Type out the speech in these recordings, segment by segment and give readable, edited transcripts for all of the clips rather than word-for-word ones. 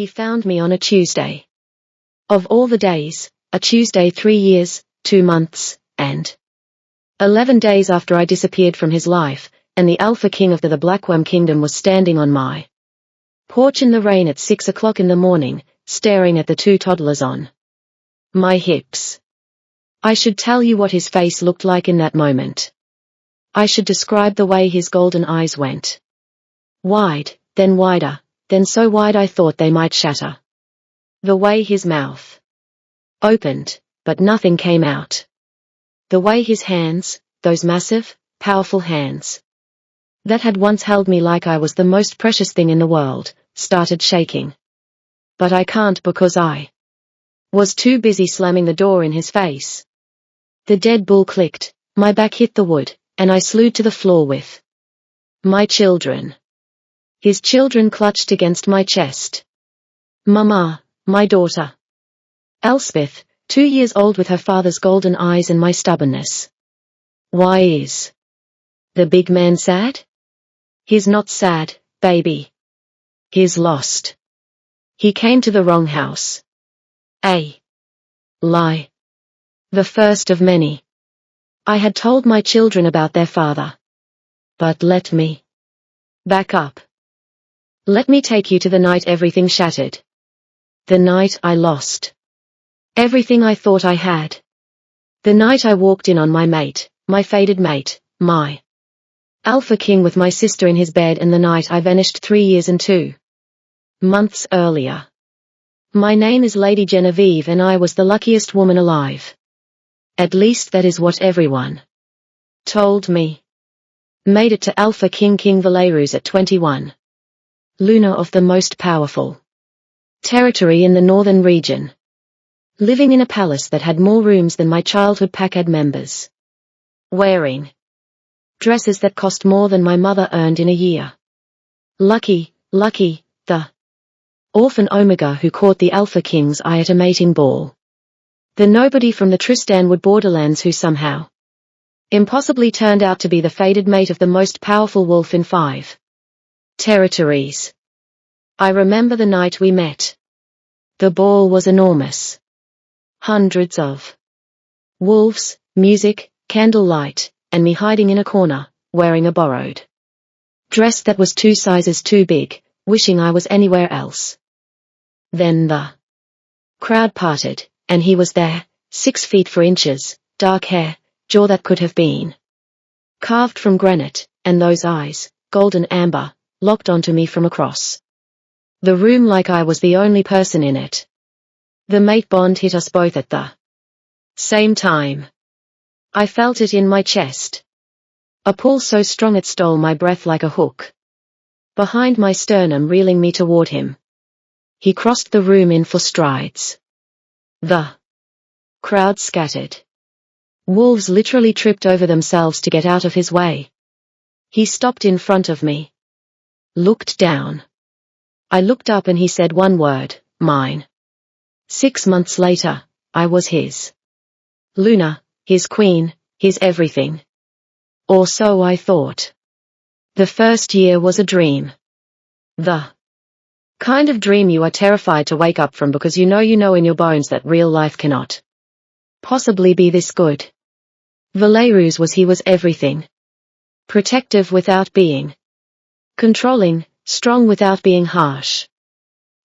He found me on a Tuesday. Of all the days, a Tuesday 3 years, 2 months, and 11 days after I disappeared from his life, and the Alpha King of the Blackworm Kingdom was standing on my porch in the rain at 6 o'clock in the morning, staring at the 2 toddlers on my hips. I should tell you what his face looked like in that moment. I should describe the way his golden eyes went wide, then wider, then so wide I thought they might shatter. The way his mouth opened, but nothing came out. The way his hands, those massive, powerful hands that had once held me like I was the most precious thing in the world, started shaking. But I can't because I was too busy slamming the door in his face. The dead bull clicked, my back hit the wood, and I slewed to the floor with my children. His children clutched against my chest. Mama, my daughter. Elspeth, 2 years old with her father's golden eyes and my stubbornness. Why is the big man sad? He's not sad, baby. He's lost. He came to the wrong house. A lie. The first of many. I had told my children about their father. But let me back up. Let me take you to the night everything shattered. The night I lost everything I thought I had. The night I walked in on my mate, my fated mate, my Alpha King with my sister in his bed, and the night I vanished 3 years and 2 months earlier. My name is Lady Genevieve and I was the luckiest woman alive. At least that is what everyone told me. Made it to Alpha King Valerus at 21. Luna of the most powerful territory in the northern region. Living in a palace that had more rooms than my childhood pack had members. Wearing dresses that cost more than my mother earned in a year. Lucky, the orphan Omega who caught the Alpha King's eye at a mating ball. The nobody from the Tristanwood borderlands who somehow impossibly turned out to be the fated mate of the most powerful wolf in 5 territories. I remember the night we met. The ball was enormous. Hundreds of wolves, music, candlelight, and me hiding in a corner, wearing a borrowed dress that was 2 sizes too big, wishing I was anywhere else. Then the crowd parted, and he was there, 6 feet 4 inches, dark hair, jaw that could have been carved from granite, and those eyes, golden amber, locked onto me from across the room like I was the only person in it. The mate bond hit us both at the same time. I felt it in my chest. A pull so strong it stole my breath like a hook behind my sternum, reeling me toward him. He crossed the room in 4 strides. The crowd scattered. Wolves literally tripped over themselves to get out of his way. He stopped in front of me. Looked down. I looked up and he said one word, mine. 6 months later, I was his. Luna, his queen, his everything. Or so I thought. The first year was a dream. The kind of dream you are terrified to wake up from because you know in your bones that real life cannot possibly be this good. Valerus was everything. Protective without being controlling, strong without being harsh.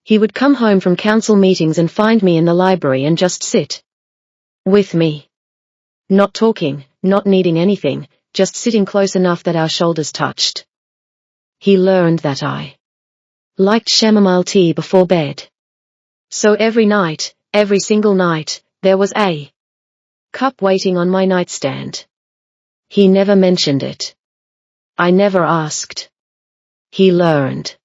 He would come home from council meetings and find me in the library and just sit with me. Not talking, not needing anything, just sitting close enough that our shoulders touched. He learned that I liked chamomile tea before bed. So every night, every single night, there was a cup waiting on my nightstand. He never mentioned it. I never asked. He learned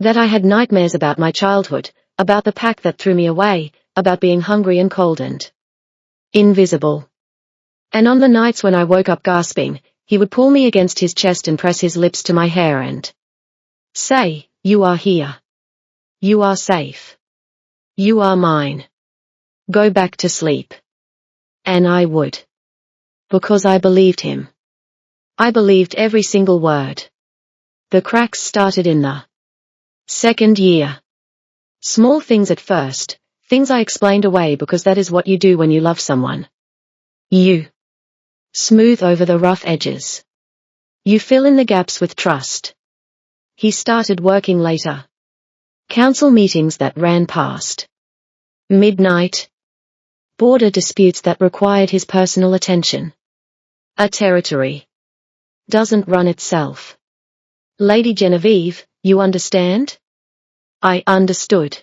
that I had nightmares about my childhood, about the pack that threw me away, about being hungry and cold and invisible. And on the nights when I woke up gasping, he would pull me against his chest and press his lips to my hair and say, "You are here. You are safe. You are mine. Go back to sleep." And I would. Because I believed him. I believed every single word. The cracks started in the 2nd year. Small things at first, things I explained away because that is what you do when you love someone. You smooth over the rough edges. You fill in the gaps with trust. He started working later. Council meetings that ran past midnight. Border disputes that required his personal attention. A territory doesn't run itself. Lady Genevieve, you understand? I understood.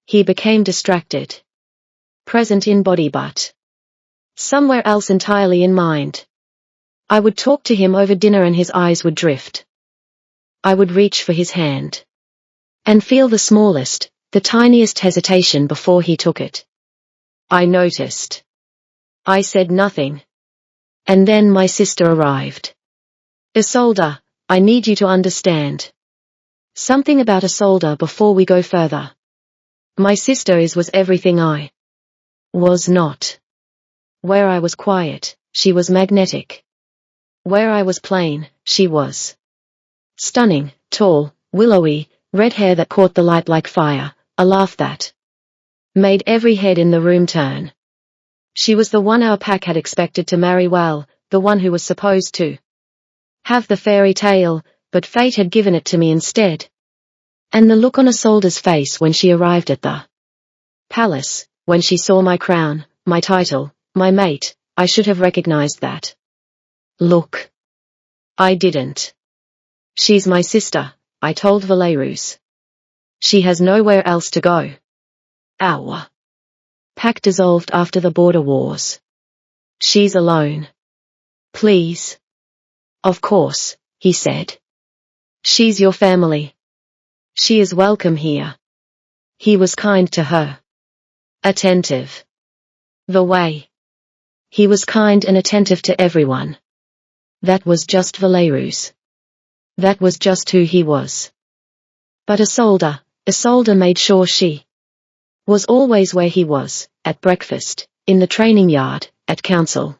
He became distracted. Present in body but somewhere else entirely in mind. I would talk to him over dinner and his eyes would drift. I would reach for his hand and feel the smallest, the tiniest hesitation before he took it. I noticed. I said nothing. And then my sister arrived. Isolde, I need you to understand something about Isolde before we go further. My sister was everything I was not. Where I was quiet, she was magnetic. Where I was plain, she was stunning, tall, willowy, red hair that caught the light like fire, a laugh that made every head in the room turn. She was the one our pack had expected to marry well, the one who was supposed to have the fairy tale, but fate had given it to me instead. And the look on Isolde's face when she arrived at the palace, when she saw my crown, my title, my mate, I should have recognized that look. I didn't. She's my sister, I told Valerus. She has nowhere else to go. Our pack dissolved after the border wars. She's alone. Please. Of course, he said. She's your family. She is welcome here. He was kind to her. Attentive. The way he was kind and attentive to everyone. That was just Valerus. That was just who he was. But Isolde made sure she was always where he was, at breakfast, in the training yard, at council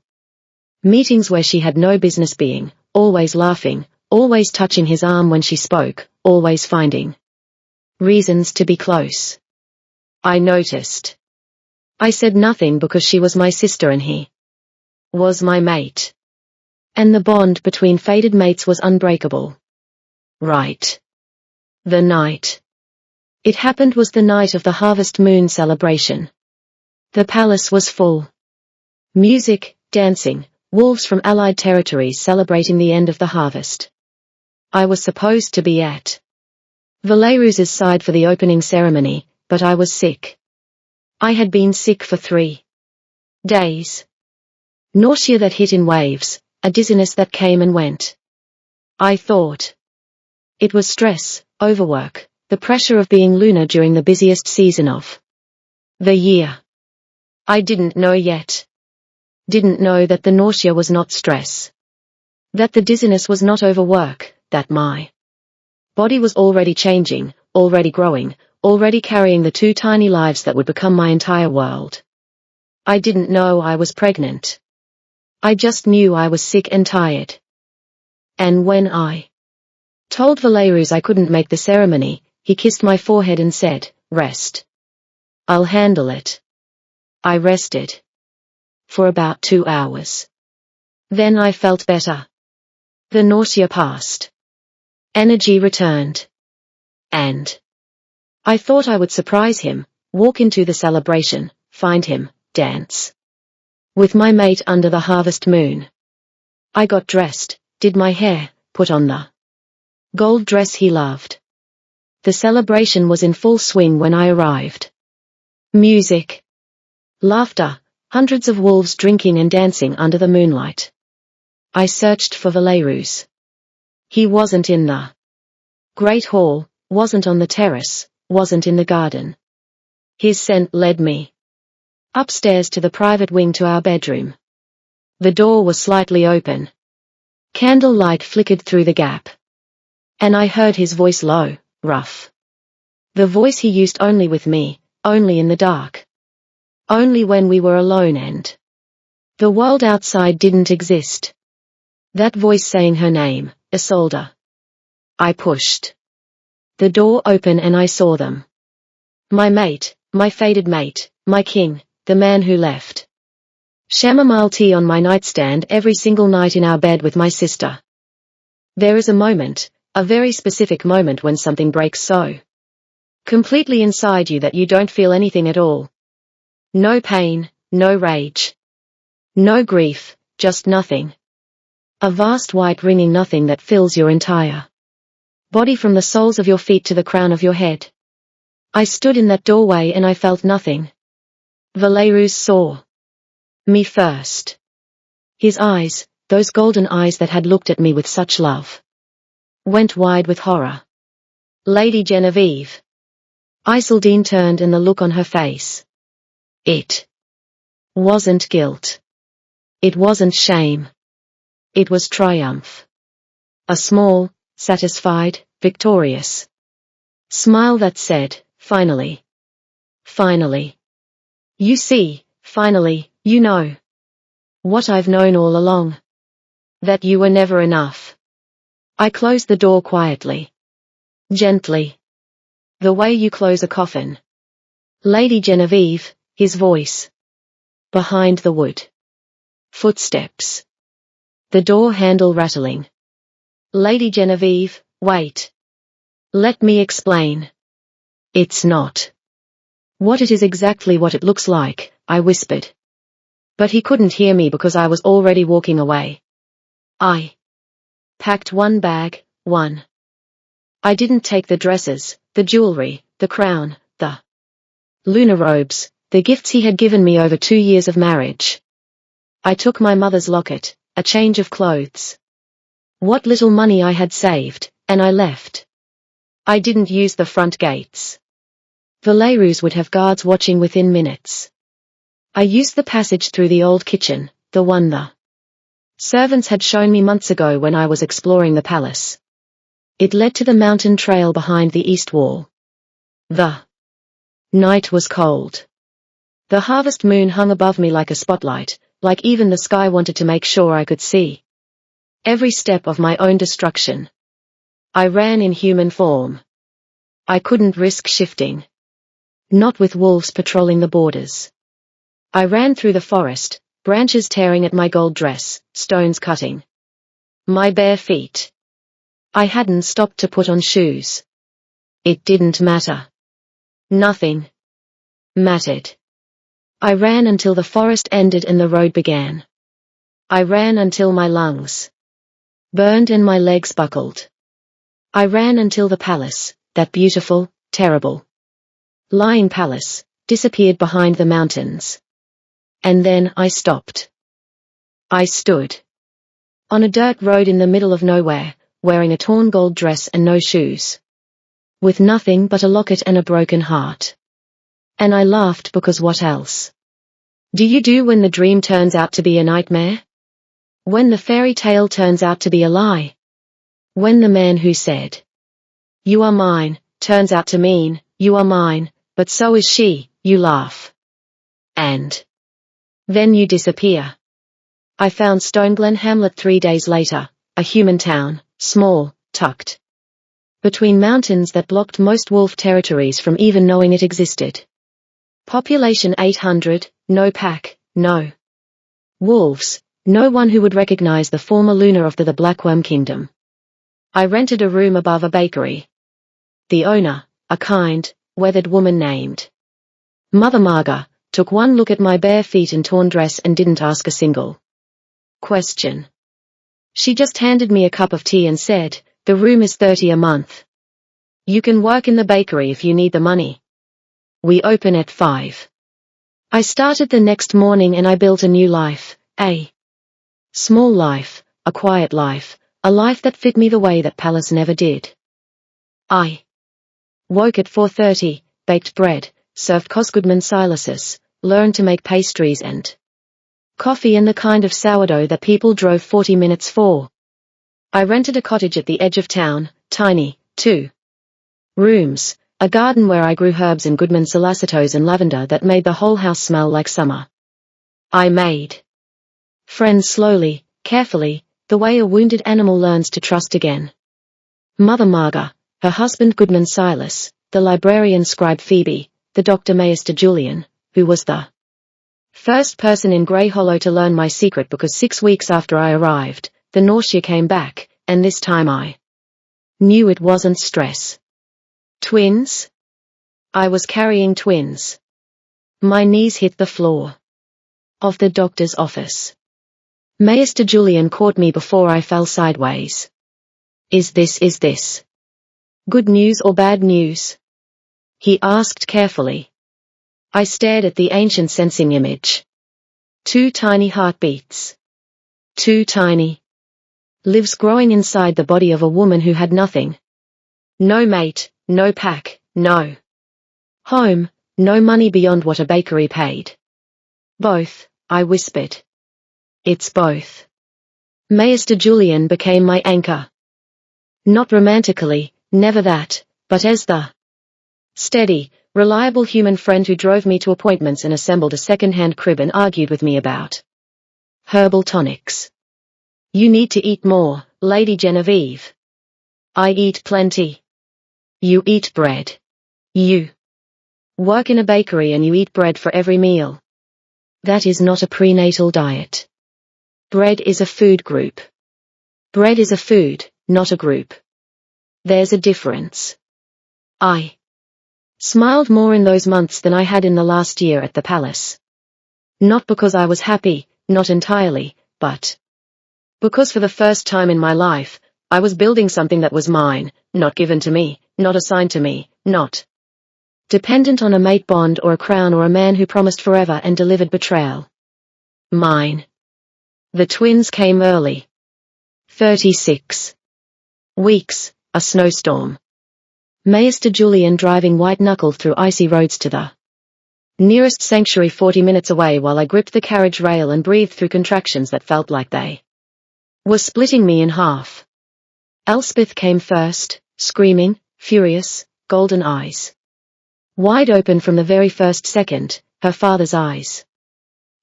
meetings where she had no business being, always laughing, always touching his arm when she spoke, always finding reasons to be close. I noticed. I said nothing because she was my sister and he was my mate. And the bond between fated mates was unbreakable. Right. The night it happened was the night of the harvest moon celebration. The palace was full. Music, dancing, wolves from allied territories celebrating the end of the harvest. I was supposed to be at Valerus's side for the opening ceremony, but I was sick. I had been sick for 3 days. Nausea that hit in waves, a dizziness that came and went. I thought it was stress, overwork, the pressure of being lunar during the busiest season of the year. I didn't know yet. Didn't know that the nausea was not stress. That the dizziness was not overwork, that my body was already changing, already growing, already carrying the 2 tiny lives that would become my entire world. I didn't know I was pregnant. I just knew I was sick and tired. And when I told Valerus I couldn't make the ceremony, he kissed my forehead and said, "Rest. I'll handle it." I rested. For about 2 hours. Then I felt better. The nausea passed. Energy returned. And I thought I would surprise him, walk into the celebration, find him, dance with my mate under the harvest moon. I got dressed, did my hair, put on the gold dress he loved. The celebration was in full swing when I arrived. Music. Laughter, hundreds of wolves drinking and dancing under the moonlight. I searched for Valerus. He wasn't in the great hall, wasn't on the terrace, wasn't in the garden. His scent led me upstairs to the private wing to our bedroom. The door was slightly open. Candle light flickered through the gap. And I heard his voice low, rough. The voice he used only with me, only in the dark. Only when we were alone and the world outside didn't exist. That voice saying her name, Isolde. I pushed the door open and I saw them. My mate, my fated mate, my king, the man who left chamomile tea on my nightstand every single night in our bed with my sister. There is a moment, a very specific moment when something breaks so completely inside you that you don't feel anything at all. No pain, no rage, no grief, just nothing. A vast white ringing nothing that fills your entire body from the soles of your feet to the crown of your head. I stood in that doorway and I felt nothing. Valerus saw me first. His eyes, those golden eyes that had looked at me with such love, went wide with horror. Lady Genevieve. Iseldine turned and the look on her face. It wasn't guilt. It wasn't shame. It was triumph. A small, satisfied, victorious smile that said, finally. Finally. You see, finally, you know. What I've known all along. That you were never enough. I closed the door quietly. Gently. The way you close a coffin. Lady Genevieve, his voice. Behind the wood. Footsteps. The door handle rattling. Lady Genevieve, wait. Let me explain. It's not what it is exactly what it looks like, I whispered. But he couldn't hear me because I was already walking away. I packed one bag, one. I didn't take the dresses, the jewelry, the crown, the lunar robes, the gifts he had given me over 2 years of marriage. I took my mother's locket, a change of clothes, what little money I had saved, and I left. I didn't use the front gates. Valerus would have guards watching within minutes. I used the passage through the old kitchen, the one the servants had shown me months ago when I was exploring the palace. It led to the mountain trail behind the east wall. The night was cold. The harvest moon hung above me like a spotlight, like even the sky wanted to make sure I could see every step of my own destruction. I ran in human form. I couldn't risk shifting. Not with wolves patrolling the borders. I ran through the forest, branches tearing at my gold dress, stones cutting my bare feet. I hadn't stopped to put on shoes. It didn't matter. Nothing mattered. I ran until the forest ended and the road began. I ran until my lungs burned and my legs buckled. I ran until the palace, that beautiful, terrible lying palace, disappeared behind the mountains. And then I stopped. I stood on a dirt road in the middle of nowhere, wearing a torn gold dress and no shoes, with nothing but a locket and a broken heart. And I laughed because what else do you do when the dream turns out to be a nightmare? When the fairy tale turns out to be a lie? When the man who said, "You are mine," turns out to mean, "You are mine, but so is she," you laugh. And then you disappear. I found Stoneglen Hamlet 3 days later, a human town, small, tucked between mountains that blocked most wolf territories from even knowing it existed. Population 800, no pack, no wolves, no one who would recognize the former lunar of the Blackworm Kingdom. I rented a room above a bakery. The owner, a kind, weathered woman named Mother Marga, took one look at my bare feet and torn dress and didn't ask a single question. She just handed me a cup of tea and said, "The room is $30 a month. You can work in the bakery if you need the money. We open at 5. I started the next morning and I built a new life, a small life, a quiet life, a life that fit me the way that Palace never did. I woke at 4:30, baked bread, served Cosgoodman Silas's, learned to make pastries and coffee and the kind of sourdough that people drove 40 minutes for. I rented a cottage at the edge of town, tiny, 2 rooms, a garden where I grew herbs and Goodman Solicitos and lavender that made the whole house smell like summer. I made friends slowly, carefully, the way a wounded animal learns to trust again. Mother Marga, her husband Goodman Silas, the librarian scribe Phoebe, the Dr. Maester Julian, who was the first person in Grey Hollow to learn my secret, because 6 weeks after I arrived, the nausea came back, and this time I knew it wasn't stress. Twins? I was carrying twins. My knees hit the floor of the doctor's office. Maester Julian caught me before I fell sideways. Is this good news or bad news? He asked carefully. I stared at the ancient sensing image. 2 tiny heartbeats. 2 tiny lives growing inside the body of a woman who had nothing. No mate, no pack, no home, no money beyond what a bakery paid. Both, I whispered. It's both. Maester Julian became my anchor. Not romantically, never that, but as the steady, reliable human friend who drove me to appointments and assembled a second-hand crib and argued with me about herbal tonics. You need to eat more, Lady Genevieve. I eat plenty. You eat bread. You work in a bakery and you eat bread for every meal. That is not a prenatal diet. Bread is a food group. Bread is a food, not a group. There's a difference. I smiled more in those months than I had in the last year at the palace. Not because I was happy, not entirely, but because for the first time in my life, I was building something that was mine, not given to me, not assigned to me, not dependent on a mate bond or a crown or a man who promised forever and delivered betrayal. Mine. The twins came early. 36 weeks, a snowstorm. Maester Julian driving white-knuckled through icy roads to the nearest sanctuary 40 minutes away while I gripped the carriage rail and breathed through contractions that felt like they were splitting me in half. Elspeth came first, screaming, furious, golden eyes wide open from the very first second, her father's eyes.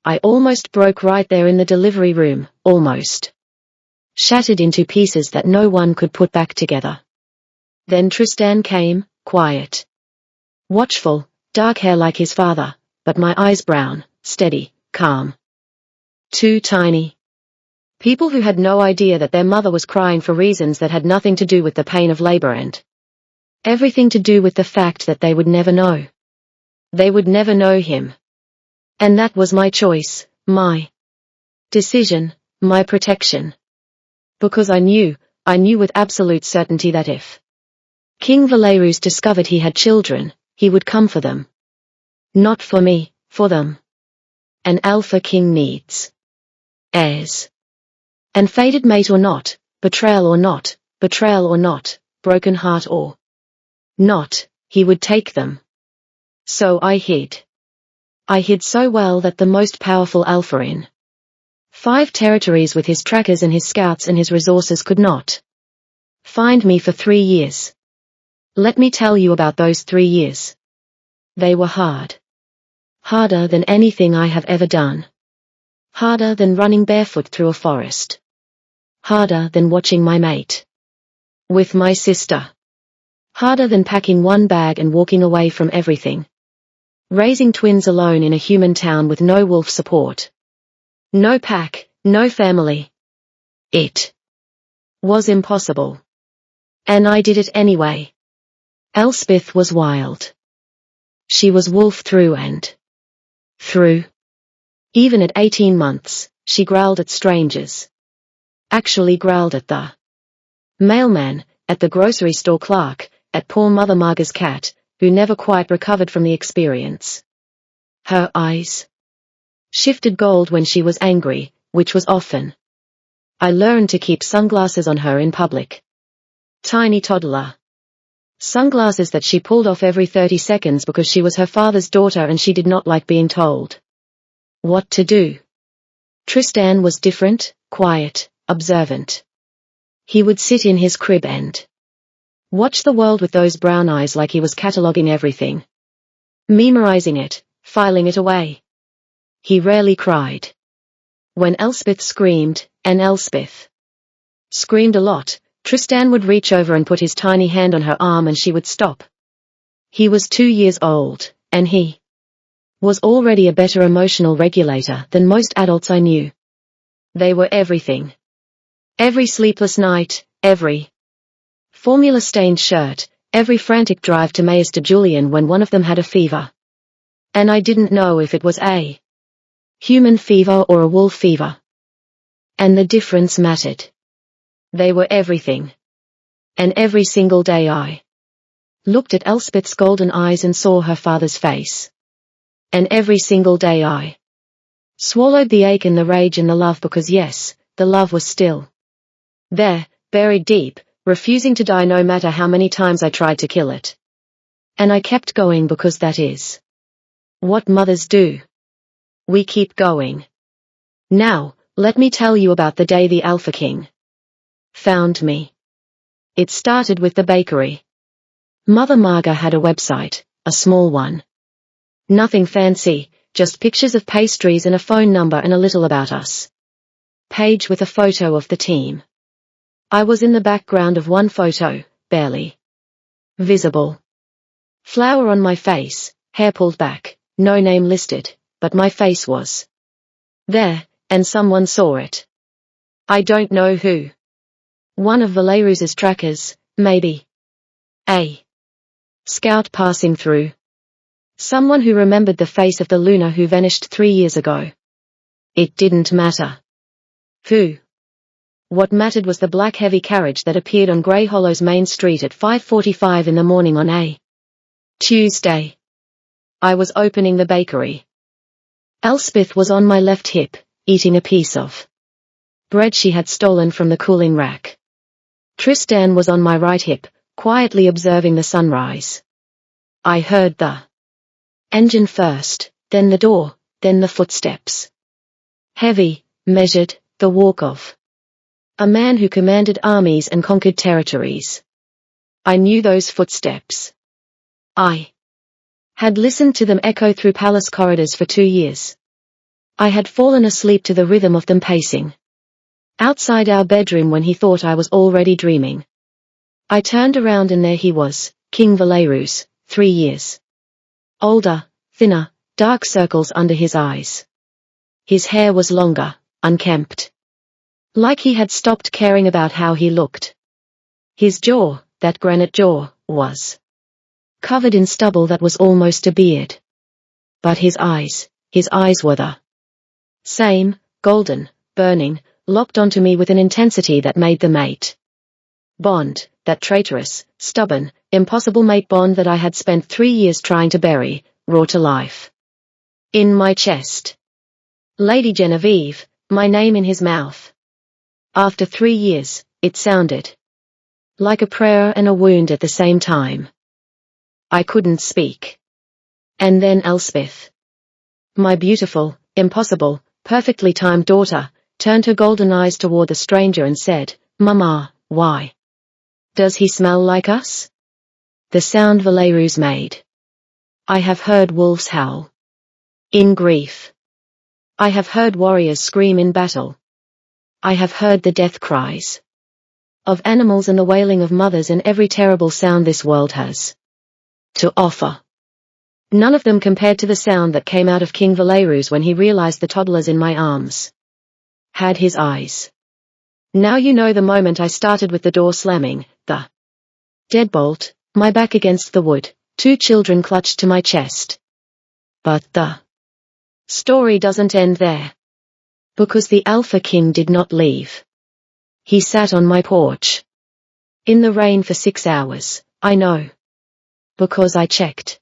I almost broke right there in the delivery room, almost shattered into pieces that no one could put back together. Then Tristan came, quiet, watchful, dark hair like his father, but my eyes brown, steady, calm. 2 tiny people who had no idea that their mother was crying for reasons that had nothing to do with the pain of labor and everything to do with the fact that they would never know. They would never know him. And that was my choice, my decision, my protection. Because I knew with absolute certainty that if King Valerus discovered he had children, he would come for them. Not for me, for them. An alpha king needs heirs. And fated mate or not, betrayal or not, broken heart or not, he would take them. So I hid. I hid so well that the most powerful alpha in 5 territories with his trackers and his scouts and his resources could not find me for 3 years. Let me tell you about those 3 years. They were hard. Harder than anything I have ever done. Harder than running barefoot through a forest. Harder than watching my mate with my sister. Harder than packing one bag and walking away from everything. Raising twins alone in a human town with no wolf support. No pack, no family. It was impossible. And I did it anyway. Elspeth was wild. She was wolf through and through. Even at 18 months, she growled at strangers. Actually growled at the mailman, at the grocery store clerk, at poor Mother Marga's cat, who never quite recovered from the experience. Her eyes shifted gold when she was angry, which was often. I learned to keep sunglasses on her in public. Tiny toddler sunglasses that she pulled off every 30 seconds because she was her father's daughter and she did not like being told what to do. Tristan was different, quiet, observant. He would sit in his crib and watch the world with those brown eyes like he was cataloging everything. Memorizing it, filing it away. He rarely cried. When Elspeth screamed, and Elspeth screamed a lot, Tristan would reach over and put his tiny hand on her arm and she would stop. He was 2 years old, and he was already a better emotional regulator than most adults I knew. They were everything. Every sleepless night, every formula-stained shirt, every frantic drive to Mayes to Julian when one of them had a fever. And I didn't know if it was a human fever or a wolf fever. And the difference mattered. They were everything. And every single day I looked at Elspeth's golden eyes and saw her father's face. And every single day I swallowed the ache and the rage and the love, because yes, the love was still there, buried deep, refusing to die no matter how many times I tried to kill it. And I kept going because that is what mothers do. We keep going. Now, let me tell you about the day the Alpha King found me. It started with the bakery. Mother Marga had a website, a small one. Nothing fancy, just pictures of pastries and a phone number and a little about us. Page with a photo of the team. I was in the background of one photo, barely visible. Flour on my face, hair pulled back, no name listed, but my face was there, and someone saw it. I don't know who. One of Valerous's trackers, maybe. A scout passing through. Someone who remembered the face of the Luna who vanished 3 years ago. It didn't matter who. What mattered was the black heavy carriage that appeared on Grey Hollow's main street at 5:45 in the morning on a Tuesday. I was opening the bakery. Elspeth was on my left hip, eating a piece of bread she had stolen from the cooling rack. Tristan was on my right hip, quietly observing the sunrise. I heard the engine first, then the door, then the footsteps. Heavy, measured, the walk of a man who commanded armies and conquered territories. I knew those footsteps. I had listened to them echo through palace corridors for 2 years. I had fallen asleep to the rhythm of them pacing outside our bedroom when he thought I was already dreaming. I turned around and there he was, King Valerus, 3 years older, thinner, dark circles under his eyes. His hair was longer, unkempt. Like he had stopped caring about how he looked. His jaw, that granite jaw, was covered in stubble that was almost a beard. But his eyes were the same, golden, burning, locked onto me with an intensity that made the mate bond, that traitorous, stubborn, impossible mate bond that I had spent 3 years trying to bury, raw to life. In my chest. Lady Genevieve, my name in his mouth. After 3 years, it sounded like a prayer and a wound at the same time. I couldn't speak. And then Elspeth, my beautiful, impossible, perfectly timed daughter, turned her golden eyes toward the stranger and said, "Mama, why does he smell like us?" The sound Valerus made. I have heard wolves howl in grief. I have heard warriors scream in battle. I have heard the death cries of animals and the wailing of mothers and every terrible sound this world has to offer. None of them compared to the sound that came out of King Valerus when he realized the toddlers in my arms had his eyes. Now you know the moment I started with the door slamming, the deadbolt, my back against the wood, 2 children clutched to my chest. But the story doesn't end there. Because the Alpha King did not leave. He sat on my porch in the rain for 6 hours, I know. Because I checked.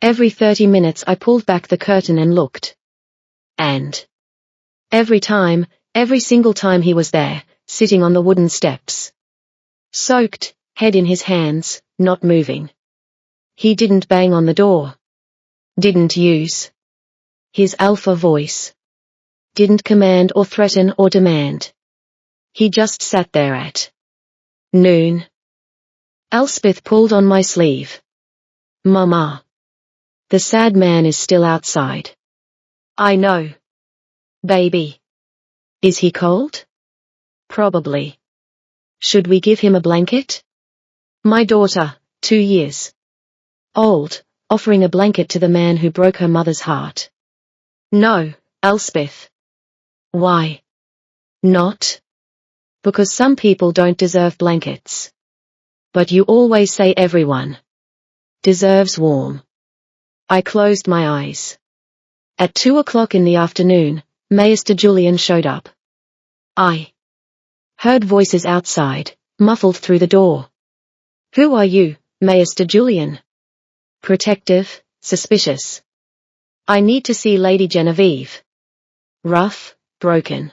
Every 30 minutes I pulled back the curtain and looked. And every single time he was there, sitting on the wooden steps. Soaked, head in his hands, not moving. He didn't bang on the door. Didn't use his alpha voice. Didn't command or threaten or demand. He just sat there at noon. Elspeth pulled on my sleeve. "Mama. The sad man is still outside." "I know. Baby. Is he cold?" "Probably. Should we give him a blanket?" My daughter, 2 years old, offering a blanket to the man who broke her mother's heart. No, Elspeth. Why not? Because some people don't deserve blankets. But you always say everyone deserves warm. I closed my eyes. At 2 o'clock in the afternoon, Maester Julian showed up. I heard voices outside, muffled through the door. Who are you, Maester Julian? Protective, suspicious. I need to see Lady Genevieve. Rough, broken.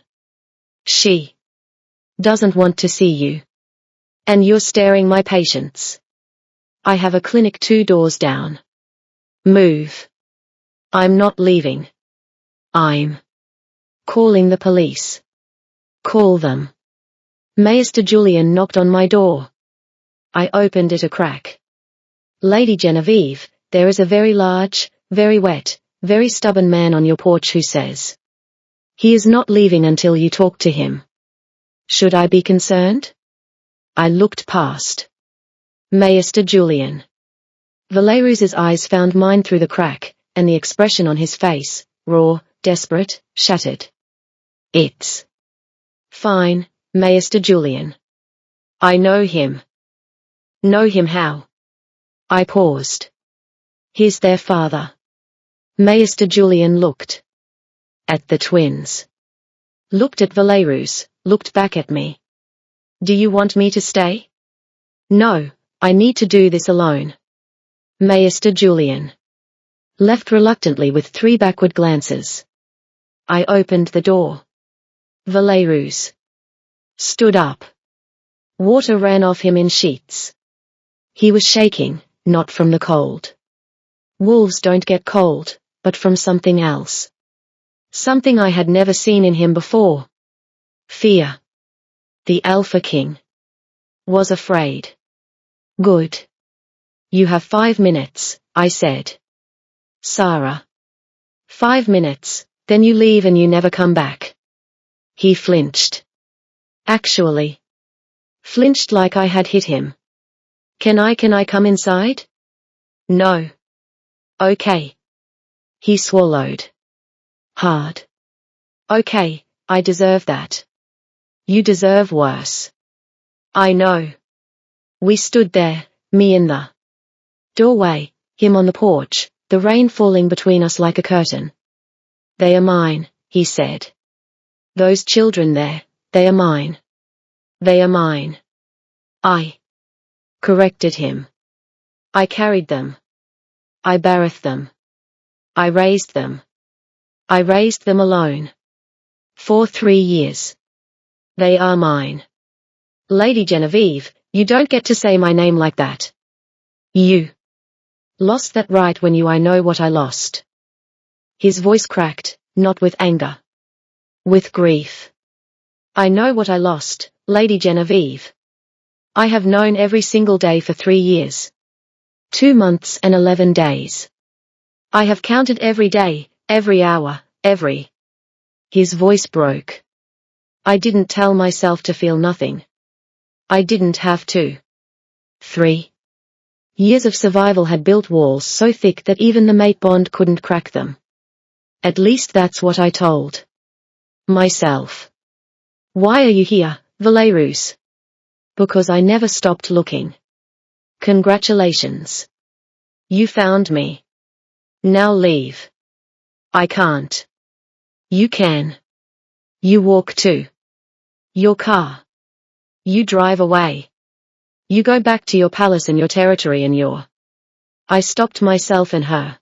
She doesn't want to see you. And you're staring my patience. I have a clinic 2 doors down. Move. I'm not leaving. I'm calling the police. Call them. Maester Julian knocked on my door. I opened it a crack. Lady Genevieve, there is a very large, very wet, very stubborn man on your porch who says he is not leaving until you talk to him. Should I be concerned? I looked past Maester Julian. Valerous's eyes found mine through the crack, and the expression on his face, raw, desperate, shattered. It's fine, Maester Julian. I know him. Know him how? I paused. He's their father. Maester Julian looked at the twins. Looked at Valerus, looked back at me. Do you want me to stay? No, I need to do this alone. Maester Julian left reluctantly with 3 backward glances. I opened the door. Valerus stood up. Water ran off him in sheets. He was shaking, not from the cold. Wolves don't get cold, but from something else. Something I had never seen in him before. Fear. The Alpha King was afraid. Good. You have 5 minutes, I said. Sarah. 5 minutes, then you leave and you never come back. He flinched. Actually. Flinched like I had hit him. Can I come inside? No. Okay. He swallowed hard. Okay, I deserve that. You deserve worse. I know. We stood there, me in the doorway, him on the porch, the rain falling between us like a curtain. They are mine, he said. Those children there, they are mine. They are mine. I corrected him. I carried them. I birthed them. I raised them. I raised them alone. For 3 years. They are mine. Lady Genevieve, you don't get to say my name like that. You lost that right when I know what I lost. His voice cracked, not with anger. With grief. I know what I lost, Lady Genevieve. I have known every single day for 3 years. 2 months and 11 days. I have counted every day, every hour, every. His voice broke. I didn't tell myself to feel nothing. I didn't have to. 3 years of survival had built walls so thick that even the mate bond couldn't crack them. At least that's what I told myself. Why are you here, Valerus? Because I never stopped looking. Congratulations. You found me. Now leave. I can't. You can. You walk to your car. You drive away. You go back to your palace and your territory and your. I stopped myself and her.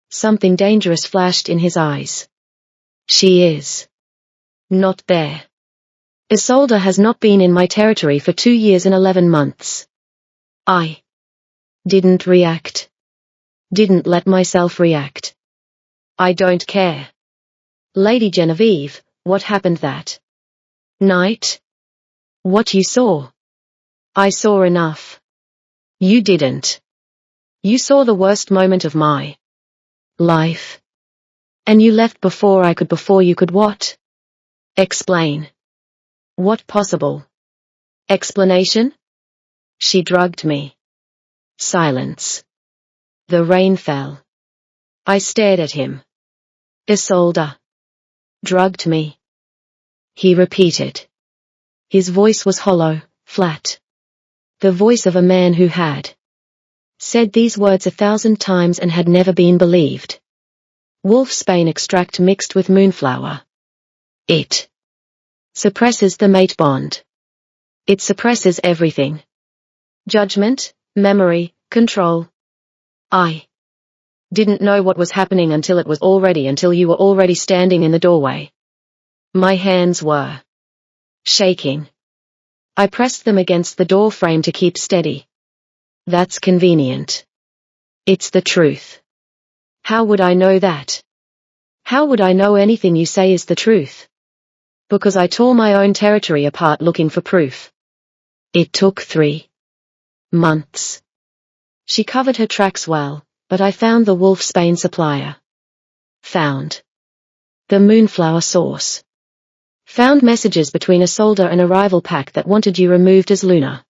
Something dangerous flashed in his eyes. She is not there. Isolde has not been in my territory for 2 years and 11 months. I didn't react. Didn't let myself react. I don't care. Lady Genevieve, what happened that night? What you saw? I saw enough. You didn't. You saw the worst moment of my life. And you left before you could what? Explain. What possible explanation? She drugged me. Silence. The rain fell. I stared at him. Isolde drugged me, he repeated. His voice was hollow, flat. The voice of a man who had said these words 1,000 times and had never been believed. Wolfsbane extract mixed with moonflower. It suppresses the mate bond. It suppresses everything. Judgment, memory, control. I didn't know what was happening until you were already standing in the doorway. My hands were shaking. I pressed them against the door frame to keep steady. That's convenient. It's the truth. How would I know that? How would I know anything you say is the truth? Because I tore my own territory apart looking for proof. It took 3 months. She covered her tracks well, but I found the Wolfsbane supplier. Found the moonflower source. Found messages between Isolde and a rival pack that wanted you removed as Luna.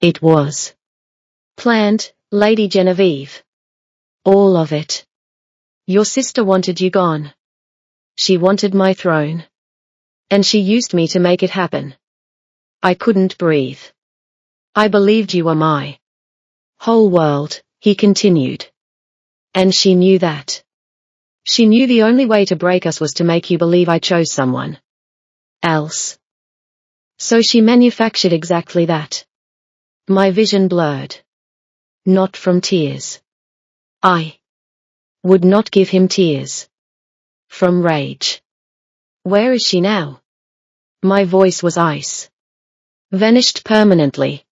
It was planned, Lady Genevieve. All of it. Your sister wanted you gone. She wanted my throne. And she used me to make it happen. I couldn't breathe. I believed you were my whole world, he continued. And she knew that. She knew the only way to break us was to make you believe I chose someone else. So she manufactured exactly that. My vision blurred. Not from tears. I would not give him tears. From rage. Where is she now? My voice was ice. Vanished permanently.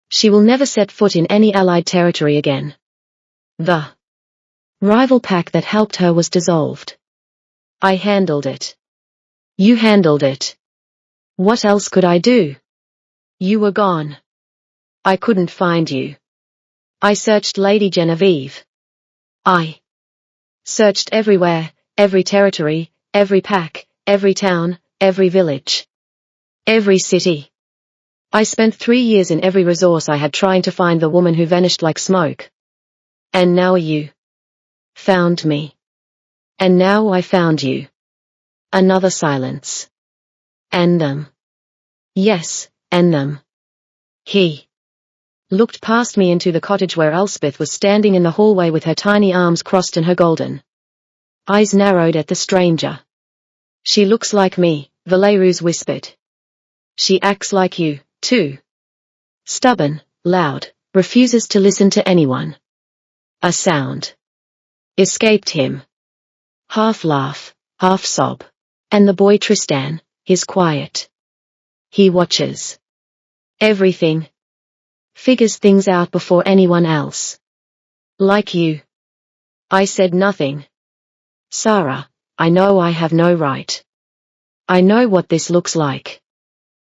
She will never set foot in any allied territory again. The rival pack that helped her was dissolved. I handled it. You handled it. What else could I do? You were gone. I couldn't find you. I searched Lady Genevieve. I searched everywhere, every territory, every pack, every town, every village, every city. I spent 3 years in every resource I had trying to find the woman who vanished like smoke. And now you found me. And now I found you. Another silence. And them. Yes, and them. He looked past me into the cottage where Elspeth was standing in the hallway with her tiny arms crossed and her golden eyes narrowed at the stranger. She looks like me, Valeroux whispered. She acts like you, too. Stubborn, loud, refuses to listen to anyone. A sound escaped him. Half laugh, half sob. And the boy Tristan, his quiet. He watches everything. Figures things out before anyone else. Like you. I said nothing. Sarah, I know I have no right. I know what this looks like.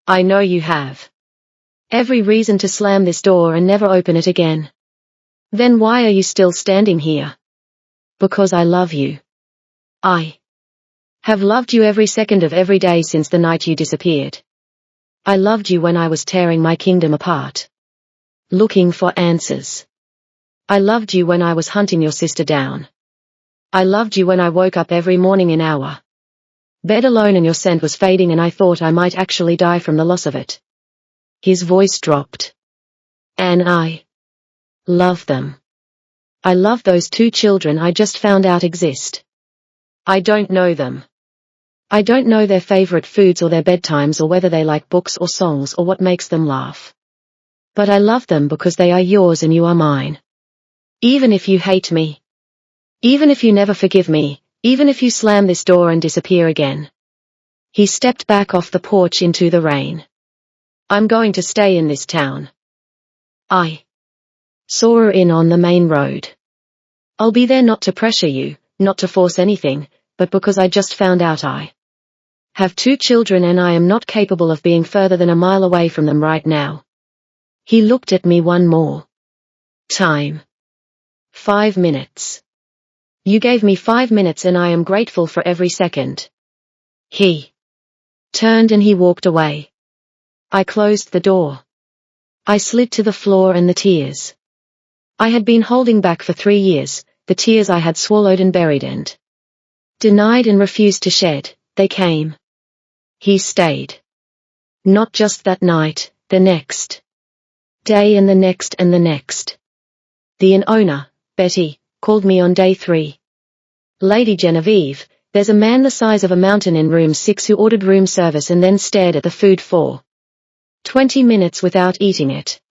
I know you have every reason to slam this door and never open it again. Then why are you still standing here? Because I love you. I have loved you every second of every day since the night you disappeared. I loved you when I was tearing my kingdom apart. Looking for answers. I loved you when I was hunting your sister down. I loved you when I woke up every morning in our bed alone and your scent was fading and I thought I might actually die from the loss of it. His voice dropped. And I love them. I love those 2 children I just found out exist. I don't know them. I don't know their favorite foods or their bedtimes or whether they like books or songs or what makes them laugh. But I love them because they are yours and you are mine. Even if you hate me. Even if you never forgive me, even if you slam this door and disappear again. He stepped back off the porch into the rain. I'm going to stay in this town. I saw her in on the main road. I'll be there not to pressure you, not to force anything, but because I just found out I have 2 children and I am not capable of being further than a mile away from them right now. He looked at me one more time. 5 minutes. You gave me 5 minutes and I am grateful for every second. He turned and he walked away. I closed the door. I slid to the floor and the tears I had been holding back for 3 years, the tears I had swallowed and buried and denied and refused to shed, they came. He stayed. Not just that night, the next day and the next and the next. The inn owner, Betty, called me on day 3. Lady Genevieve, there's a man the size of a mountain in room 6 who ordered room service and then stared at the food for 20 minutes without eating it.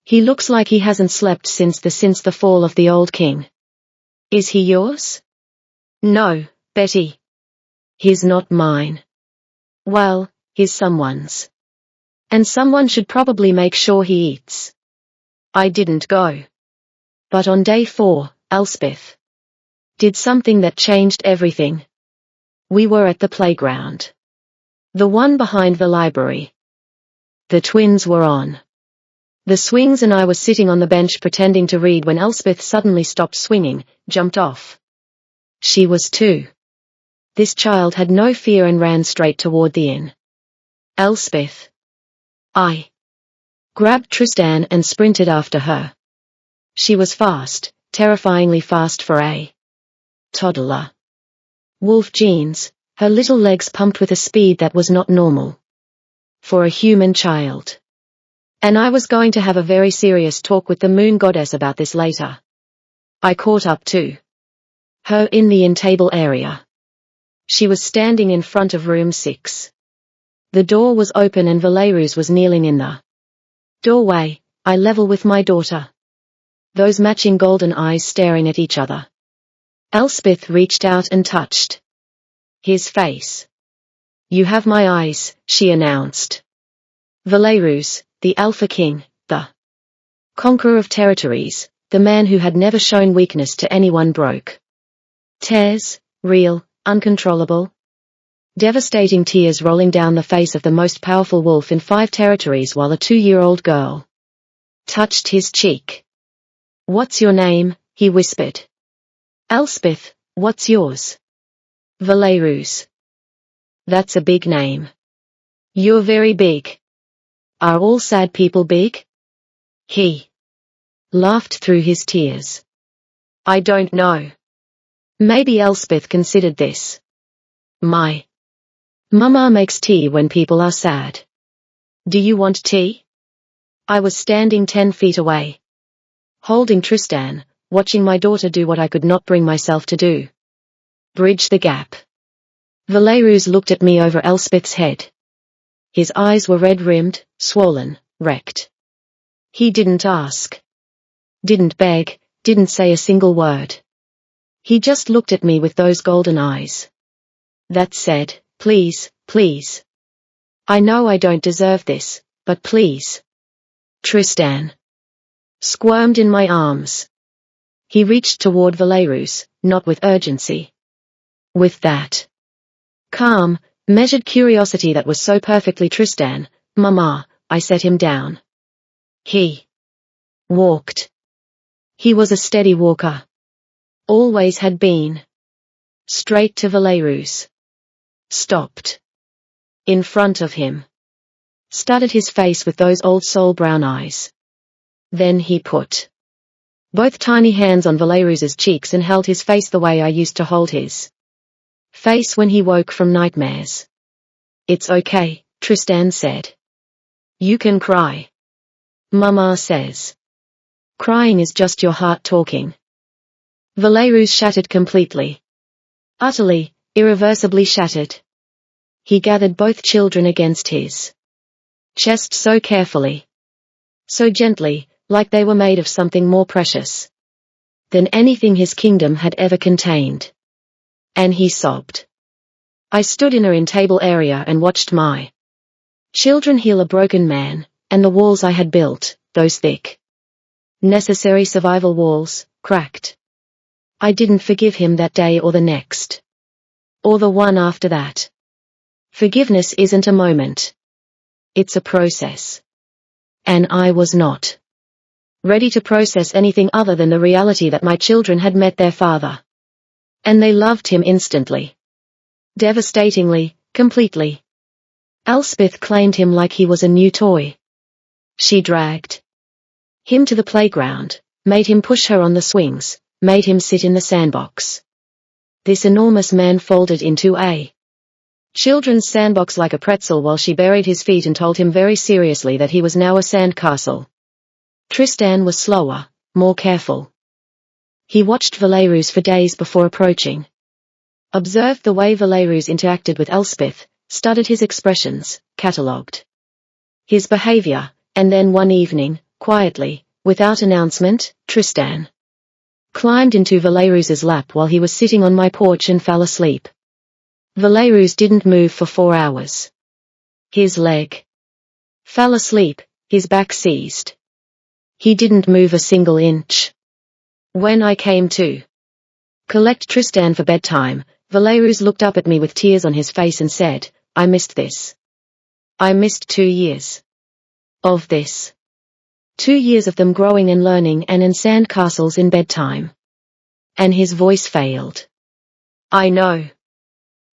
He looks like he hasn't slept since the fall of the old king. Is he yours? No, Betty. He's not mine. Well, he's someone's. And someone should probably make sure he eats. I didn't go. But on day 4, Elspeth did something that changed everything. We were at the playground. The one behind the library. The twins were on the swings and I was sitting on the bench pretending to read when Elspeth suddenly stopped swinging, jumped off. She was 2. This child had no fear and ran straight toward the inn. Elspeth. I grabbed Tristan and sprinted after her. She was fast, terrifyingly fast for a toddler. Wolf jeans, her little legs pumped with a speed that was not normal for a human child. And I was going to have a very serious talk with the moon goddess about this later. I caught up to her in the inn table area. She was standing in front of room 6. The door was open and Valerus was kneeling in the doorway, eye level with my daughter. Those matching golden eyes staring at each other. Elspeth reached out and touched his face. You have my eyes, she announced. Valerus, the Alpha King, the conqueror of territories, the man who had never shown weakness to anyone broke. Tears, real, uncontrollable. Devastating tears rolling down the face of the most powerful wolf in 5 territories while a 2-year-old girl touched his cheek. What's your name? He whispered. Elspeth, what's yours? Valerus. That's a big name. You're very big. Are all sad people big? He laughed through his tears. I don't know. Maybe Elspeth considered this. My mama makes tea when people are sad. Do you want tea? I was standing 10 feet away, holding Tristan, watching my daughter do what I could not bring myself to do. Bridge the gap. Valerus looked at me over Elspeth's head. His eyes were red-rimmed, swollen, wrecked. He didn't ask. Didn't beg, didn't say a single word. He just looked at me with those golden eyes that said, please, please. I know I don't deserve this, but please. Tristan squirmed in my arms. He reached toward Valerus, not with urgency. With that calm, measured curiosity that was so perfectly Tristan, Mama, I set him down. He walked. He was a steady walker. Always had been. Straight to Valerus. Stopped. In front of him. Studied his face with those old soul brown eyes. Then he put both tiny hands on Valerus's cheeks and held his face the way I used to hold his face when he woke from nightmares. It's okay, Tristan said. You can cry. Mama says. Crying is just your heart talking. Valerus shattered completely. Utterly, irreversibly shattered. He gathered both children against his chest so carefully. So gently, like they were made of something more precious than anything his kingdom had ever contained. And he sobbed. I stood in a in-table area and watched my children heal a broken man, and the walls I had built, those thick, necessary survival walls, cracked. I didn't forgive him that day or the next. Or the one after that. Forgiveness isn't a moment. It's a process. And I was not ready to process anything other than the reality that my children had met their father. And they loved him instantly. Devastatingly, completely. Elspeth claimed him like he was a new toy. She dragged him to the playground, made him push her on the swings, made him sit in the sandbox. This enormous man folded into a children's sandbox like a pretzel while she buried his feet and told him very seriously that he was now a sandcastle. Tristan was slower, more careful. He watched Valerus for days before approaching. Observed the way Valerus interacted with Elspeth, studied his expressions, catalogued his behavior, and then one evening, quietly, without announcement, Tristan climbed into Valerus's lap while he was sitting on my porch and fell asleep. Valerus didn't move for 4 hours. His leg fell asleep, his back seized. He didn't move a single inch. When I came to collect Tristan for bedtime, Valerus looked up at me with tears on his face and said, "I missed this. I missed 2 years of this. 2 years of them growing and learning and in sandcastles in bedtime." And his voice failed. "I know.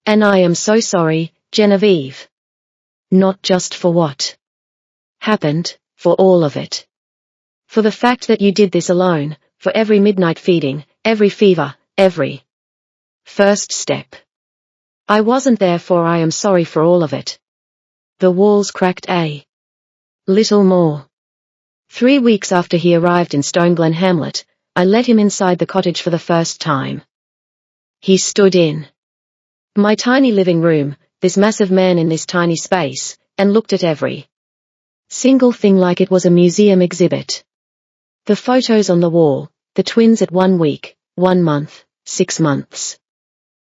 And I am so sorry, Genevieve. Not just for what happened, for all of it. For the fact that you did this alone, for every midnight feeding, every fever, every first step. I wasn't there for. I am sorry for all of it." The walls cracked a little more. 3 weeks after he arrived in Stoneglen Hamlet, I let him inside the cottage for the first time. He stood in my tiny living room, this massive man in this tiny space, and looked at every single thing like it was a museum exhibit. The photos on the wall, the twins at 1 week, 1 month, 6 months.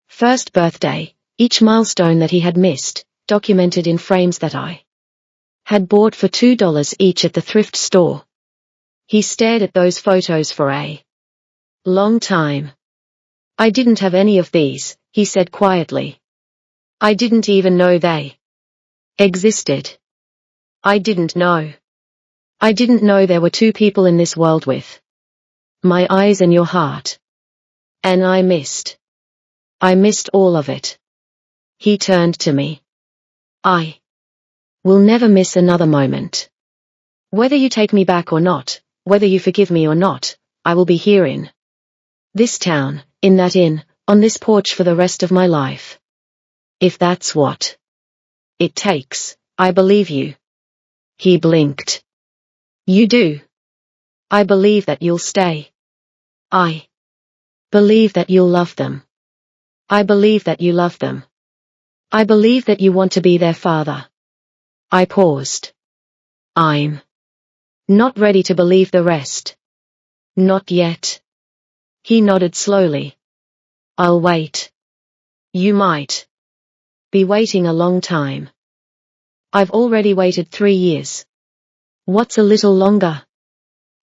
First birthday, each milestone that he had missed, documented in frames that I had bought for $2 each at the thrift store. He stared at those photos for a long time. "I didn't have any of these," he said quietly. "I didn't even know they existed. I didn't know. I didn't know there were 2 people in this world with my eyes and your heart. And I missed all of it." He turned to me. "I will never miss another moment. Whether you take me back or not, whether you forgive me or not, I will be here in this town, in that inn, on this porch for the rest of my life. If that's what it takes, I believe you." He blinked. "You do? I believe that you'll stay. I believe that you'll love them. I believe that you love them. I believe that you want to be their father." I paused. "I'm not ready to believe the rest. Not yet." He nodded slowly. "I'll wait. You might be waiting a long time. I've already waited 3 years. What's a little longer?"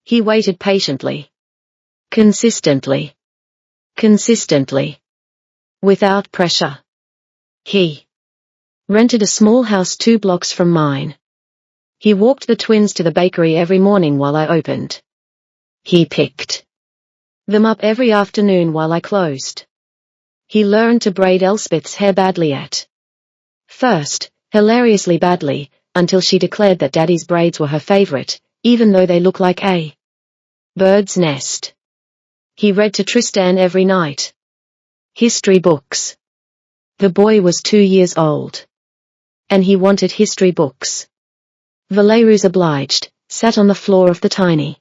He waited patiently. Consistently. Without pressure. He rented a small house 2 blocks from mine. He walked the twins to the bakery every morning while I opened. He picked them up every afternoon while I closed. He learned to braid Elspeth's hair badly at first, hilariously badly, until she declared that Daddy's braids were her favorite, even though they look like a bird's nest. He read to Tristan every night. History books. The boy was 2 years old. And he wanted history books. Valerus obliged, sat on the floor of the tiny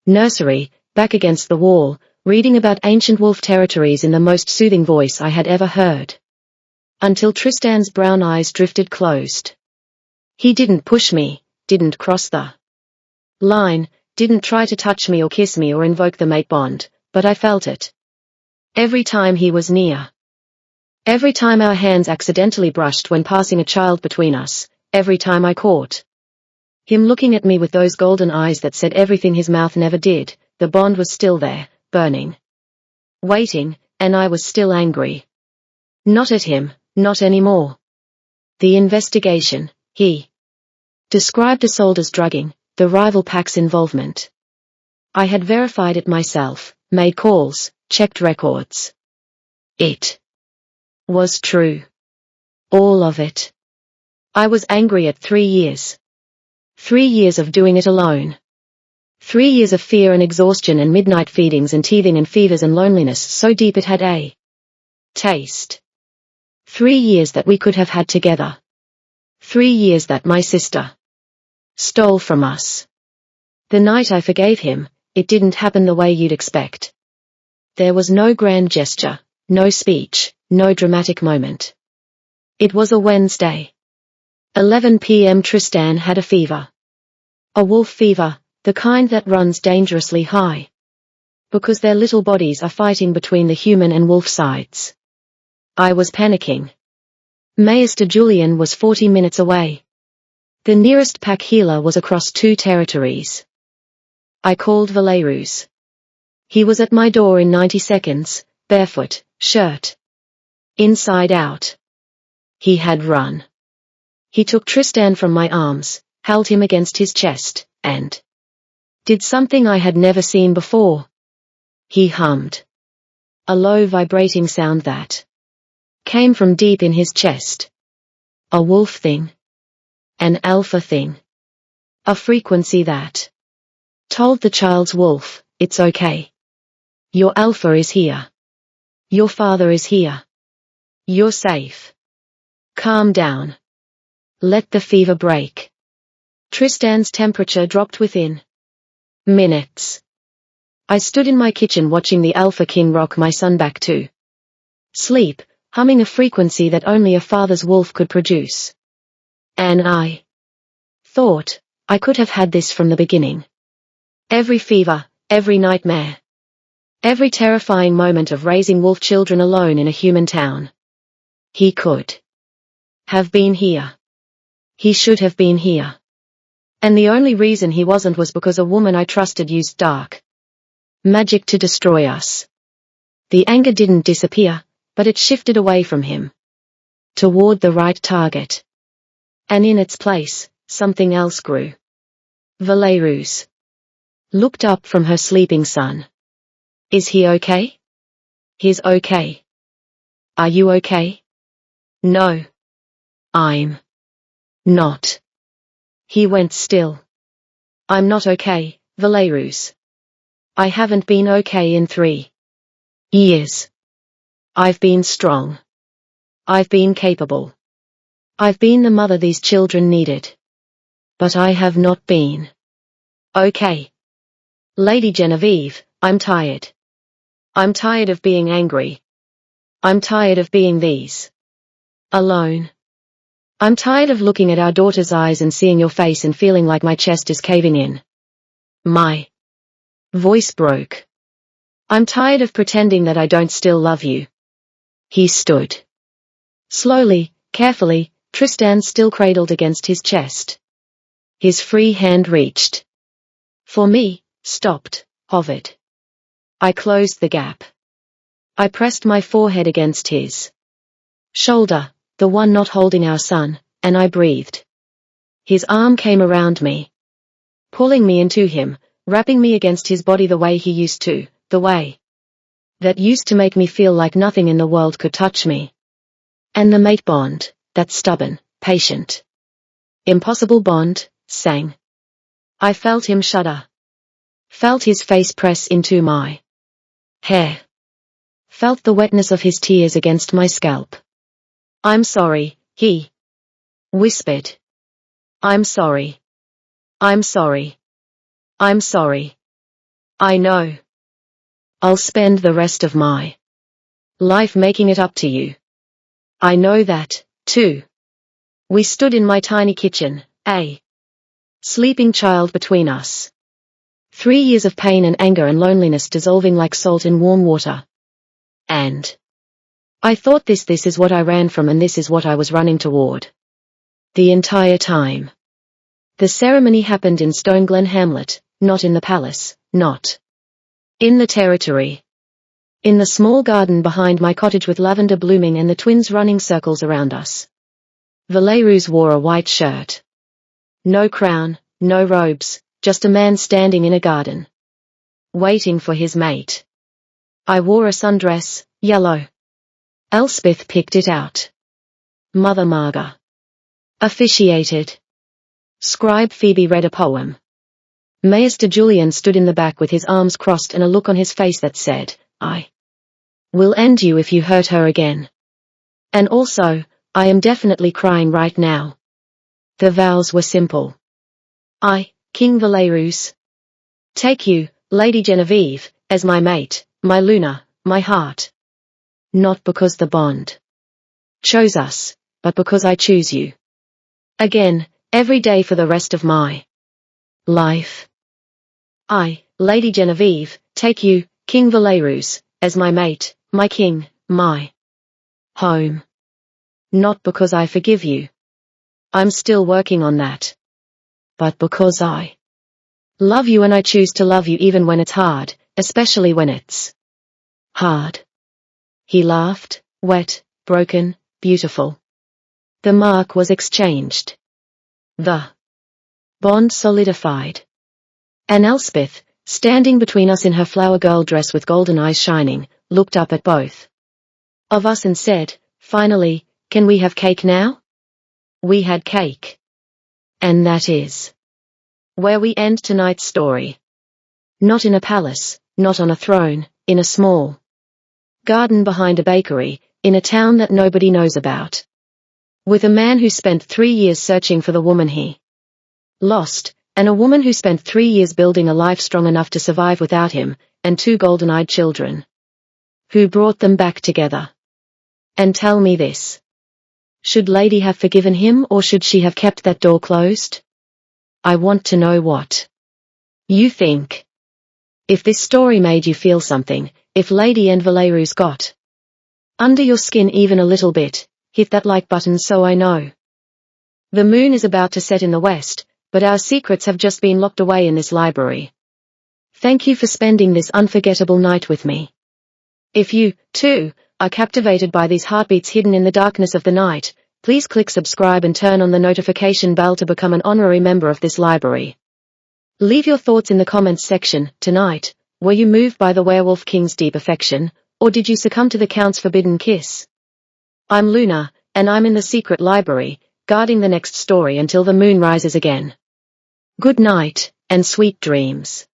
nursery, back against the wall, reading about ancient wolf territories in the most soothing voice I had ever heard. Until Tristan's brown eyes drifted closed. He didn't push me, didn't cross the line, didn't try to touch me or kiss me or invoke the mate bond, but I felt it. Every time he was near. Every time our hands accidentally brushed when passing a child between us, every time I caught him looking at me with those golden eyes that said everything his mouth never did, the bond was still there, burning. Waiting, and I was still angry. Not at him, not anymore. The investigation, he described Isolde's drugging, the rival pack's involvement. I had verified it myself, made calls, checked records. It was true. All of it. I was angry at 3 years. 3 years of doing it alone. 3 years of fear and exhaustion and midnight feedings and teething and fevers and loneliness so deep it had a taste. 3 years that we could have had together. 3 years that my sister stole from us. The night I forgave him, it didn't happen the way you'd expect. There was no grand gesture, no speech, no dramatic moment. It was a Wednesday. 11 p.m. Tristan had a fever. A wolf fever, the kind that runs dangerously high. Because their little bodies are fighting between the human and wolf sides. I was panicking. Maester Julian was 40 minutes away. The nearest pack healer was across 2 territories. I called Valerus. He was at my door in 90 seconds, barefoot, shirt inside out. He had run. He took Tristan from my arms, held him against his chest, and did something I had never seen before. He hummed. A low vibrating sound that came from deep in his chest. A wolf thing. An alpha thing. A frequency that told the child's wolf, it's okay. Your alpha is here. Your father is here. You're safe. Calm down. Let the fever break. Tristan's temperature dropped within minutes. I stood in my kitchen watching the Alpha King rock my son back to sleep, humming a frequency that only a father's wolf could produce. And I thought I could have had this from the beginning. Every fever, every nightmare, every terrifying moment of raising wolf children alone in a human town. He could have been here. He should have been here. And the only reason he wasn't was because a woman I trusted used dark magic to destroy us. The anger didn't disappear, but it shifted away from him. Toward the right target. And in its place, something else grew. Valerus looked up from her sleeping son. Is he okay? He's okay. Are you okay? No. I'm not. He went still. I'm not okay, Valerus. I haven't been okay in 3 years. I've been strong. I've been capable. I've been the mother these children needed. But I have not been okay. Lady Genevieve, I'm tired. I'm tired of being angry. I'm tired of being these alone. I'm tired of looking at our daughter's eyes and seeing your face and feeling like my chest is caving in. My voice broke. I'm tired of pretending that I don't still love you. He stood. Slowly, carefully, Tristan still cradled against his chest. His free hand reached for me, stopped, hovered. I closed the gap. I pressed my forehead against his shoulder, the one not holding our son, and I breathed. His arm came around me, pulling me into him, wrapping me against his body the way he used to, the way that used to make me feel like nothing in the world could touch me. And the mate bond, that stubborn, patient, impossible bond, sang. I felt him shudder. Felt his face press into my hair. Felt the wetness of his tears against my scalp. I'm sorry, he whispered. I'm sorry. I'm sorry. I'm sorry. I know. I'll spend the rest of my life making it up to you. I know that, too. We stood in my tiny kitchen, a sleeping child between us. 3 years of pain and anger and loneliness dissolving like salt in warm water. And I thought this is what I ran from and this is what I was running toward. The entire time. The ceremony happened in Stoneglen Hamlet, not in the palace, not in the territory. In the small garden behind my cottage with lavender blooming and the twins running circles around us. Valerus wore a white shirt. No crown, no robes, just a man standing in a garden. Waiting for his mate. I wore a sundress, yellow. Elspeth picked it out. Mother Marga officiated. Scribe Phoebe read a poem. Maester Julian stood in the back with his arms crossed and a look on his face that said, I will end you if you hurt her again. And also, I am definitely crying right now. The vows were simple. I, King Valerus, take you, Lady Genevieve, as my mate, my Luna, my heart. Not because the bond chose us, but because I choose you. Again, every day for the rest of my life. I, Lady Genevieve, take you, King Valerus, as my mate, my king, my home. Not because I forgive you. I'm still working on that. But because I love you and I choose to love you even when it's hard, especially when it's hard. He laughed, wet, broken, beautiful. The mark was exchanged. The bond solidified. And Elspeth, standing between us in her flower girl dress with golden eyes shining, looked up at both of us and said, finally, can we have cake now? We had cake. And that is where we end tonight's story. Not in a palace, not on a throne, in a small garden behind a bakery, in a town that nobody knows about. With a man who spent 3 years searching for the woman he lost, and a woman who spent 3 years building a life strong enough to survive without him, and 2 golden-eyed children who brought them back together. And tell me this. Should Lady have forgiven him or should she have kept that door closed? I want to know what you think. If this story made you feel something, if Lady and Valerus got under your skin even a little bit, hit that like button so I know. The moon is about to set in the west, but our secrets have just been locked away in this library. Thank you for spending this unforgettable night with me. If you, too, are captivated by these heartbeats hidden in the darkness of the night, please click subscribe and turn on the notification bell to become an honorary member of this library. Leave your thoughts in the comments section. Tonight, were you moved by the Werewolf King's deep affection, or did you succumb to the Count's forbidden kiss? I'm Luna, and I'm in the secret library, guarding the next story until the moon rises again. Good night, and sweet dreams.